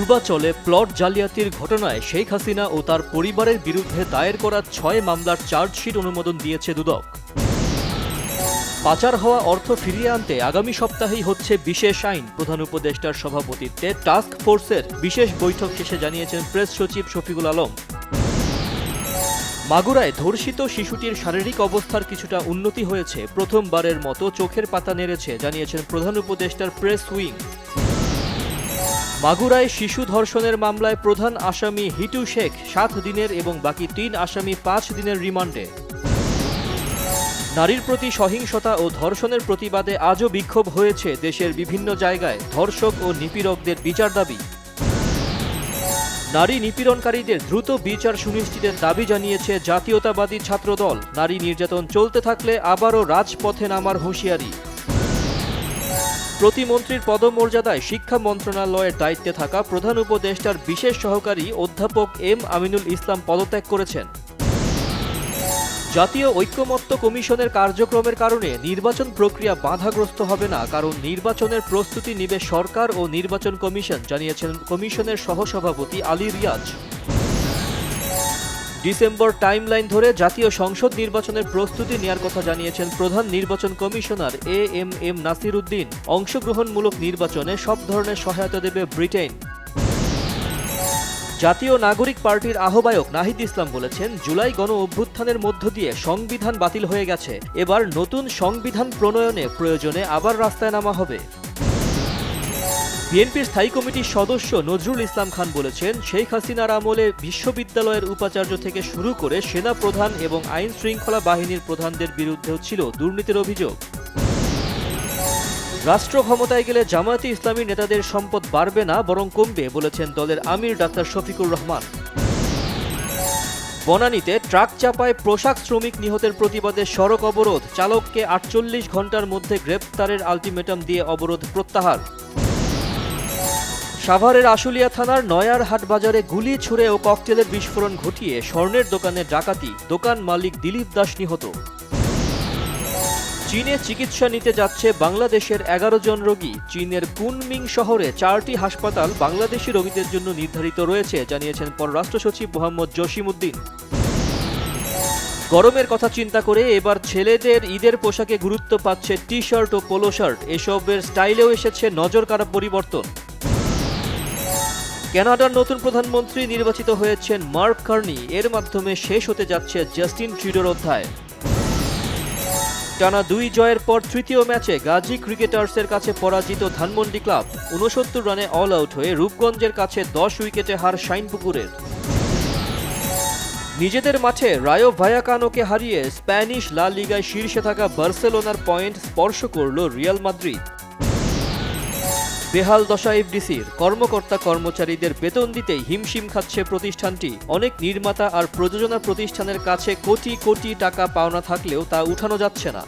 পূর্বাচলে plot জালিয়াতির ঘটনায় শেখ হাসিনা ও তার পরিবারের বিরুদ্ধে দায়ের করা ৬ মামলার চার্জশিট অনুমোদন দিয়েছে দুদক। পাচার হওয়া অর্থ ফিরিয়ে আনতে আগামী সপ্তাহেই হচ্ছে বিশেষ আইন। প্রধান উপদেষ্টার সভাপতিত্বে টাস্ক ফোর্সের বিশেষ বৈঠক শেষে জানিয়েছেন প্রেস সচিব শফিকুল আলম। মাগুরায় ধর্ষিত শিশুটির শারীরিক অবস্থার কিছুটা উন্নতি হয়েছে, প্রথমবারের মতো চোখের পাতা নেড়েছে, জানিয়েছেন প্রধান উপদেষ্টার প্রেস উইং। মাগুরায় শিশু ধর্ষণের মামলায় প্রধান আসামি হিটু শেখ ৭ দিনের এবং বাকি ৩ আসামি ৫ দিনের রিমান্ডে। নারীর প্রতি সহিংসতা ও ধর্ষণের প্রতিবাদে আজও বিক্ষোভ হয়েছে দেশের বিভিন্ন জায়গায়। ধর্ষক ও নিপীড়কদের বিচার দাবি। নারী নিপীড়নকারীদের দ্রুত বিচার সুনিশ্চিতের দাবি জানিয়েছে জাতীয়তাবাদী ছাত্রদল। নারী নির্যাতন চলতে থাকলে আবারও রাজপথে নামার হুঁশিয়ারি। প্রতিমন্ত্রীর পদমর্যাদায় শিক্ষা মন্ত্রণালয়ের দায়িত্বে থাকা প্রধান উপদেষ্টার বিশেষ সহকারী অধ্যাপক এম আমিনুল ইসলাম পদত্যাগ করেছেন। জাতীয় ঐকমত্য কমিশনের কার্যক্রমের কারণে নির্বাচন প্রক্রিয়া বাধাগ্রস্ত হবে না, কারণ নির্বাচনের প্রস্তুতি নেবে সরকার ও নির্বাচন কমিশন, জানিয়েছেন কমিশনের সহসভাপতি আলী রিয়াজ। ডিসেম্বর টাইমলাইন ধরে জাতীয় সংসদ নির্বাচনের প্রস্তুতি নেয়ার কথা জানিয়েছেন প্রধান নির্বাচন কমিশনার এএমএম নাসির উদ্দিন। অংশগ্রহণমূলক নির্বাচনে সব ধরনের সহায়তা দেবে ব্রিটেন। জাতীয় নাগরিক পার্টির আহ্বায়ক নাহিদ ইসলাম বলেছেন, জুলাই গণ অভ্যুত্থানের মধ্য দিয়ে সংবিধান বাতিল হয়ে গেছে, এবার নতুন সংবিধান প্রণয়নে প্রয়োজনে আবার রাস্তায় নামা হবে। বিএনপির স্থায়ী কমিটির সদস্য নজরুল ইসলাম খান বলেছেন, শেখ হাসিনার আমলে বিশ্ববিদ্যালয়ের উপাচার্য থেকে শুরু করে সেনা প্রধান এবং আইন শৃঙ্খলা বাহিনীর প্রধানদের বিরুদ্ধেও ছিল দুর্নীতির অভিযোগ। রাষ্ট্র ক্ষমতায় গেলে জামায়াতে ইসলামীর নেতাদের সম্পদ বাড়বে না, বরং কমবে, বলেছেন দলের আমির ডাক্তার শফিকুর রহমান। বনানীতে ট্রাক চাপায় পোশাক শ্রমিক নিহতের প্রতিবাদে সড়ক অবরোধ, চালককে ৪৮ ঘণ্টার মধ্যে গ্রেপ্তারের আলটিমেটাম দিয়ে অবরোধ প্রত্যাহার। সাভারের আশুলিয়া থানার নয়ার হাট বাজারে গুলি ছুড়ে ও ককটেলের বিস্ফোরণ ঘটিয়ে স্বর্ণের দোকানে ডাকাতি, দোকান মালিক দিলীপ দাস নিহত। চীনে চিকিৎসা নিতে যাচ্ছে বাংলাদেশের ১১ জন রোগী। চীনের কুনমিং শহরে ৪টি হাসপাতাল বাংলাদেশি রোগীদের জন্য নির্ধারিত রয়েছে, জানিয়েছেন পররাষ্ট্র সচিব মোহাম্মদ জসিমউদ্দিন। গরমের কথা চিন্তা করে এবার ছেলেদের ঈদের পোশাকে গুরুত্ব পাচ্ছে টি শার্ট ও পোলো শার্ট। এসবের স্টাইলেও এসেছে নজরকাড়া পরিবর্তন। কানাডার নতুন প্রধানমন্ত্রী নির্বাচিত হয়েছেন মার্ক কার্নি। এর মাধ্যমে শেষ হতে যাচ্ছে জাস্টিন ট্রুডোর অধ্যায়। টানা ২ জয়ের পর তৃতীয় ম্যাচে গাজী ক্রিকেটার্সের কাছে পরাজিত ধানমন্ডি ক্লাব। ৬৯ রানে অল আউট হয়ে রূপগঞ্জের কাছে ১০ উইকেটে হার শাইনপুকুরের। নিজেদের মাঠে রায়ো ভায়াকানোকে হারিয়ে স্প্যানিশ লা লিগায় শীর্ষে থাকা বার্সেলোনার পয়েন্ট স্পর্শ করল রিয়াল মাদ্রিদ। বেহাল দশা এফডিসির, কর্মকর্তা কর্মচারীদের বেতন দিতেই হিমশিম খাচ্ছে প্রতিষ্ঠানটি। অনেক নির্মাতা আর প্রযোজনা প্রতিষ্ঠানের কাছে কোটি কোটি টাকা পাওনা থাকলেও তা উঠানো যাচ্ছে না।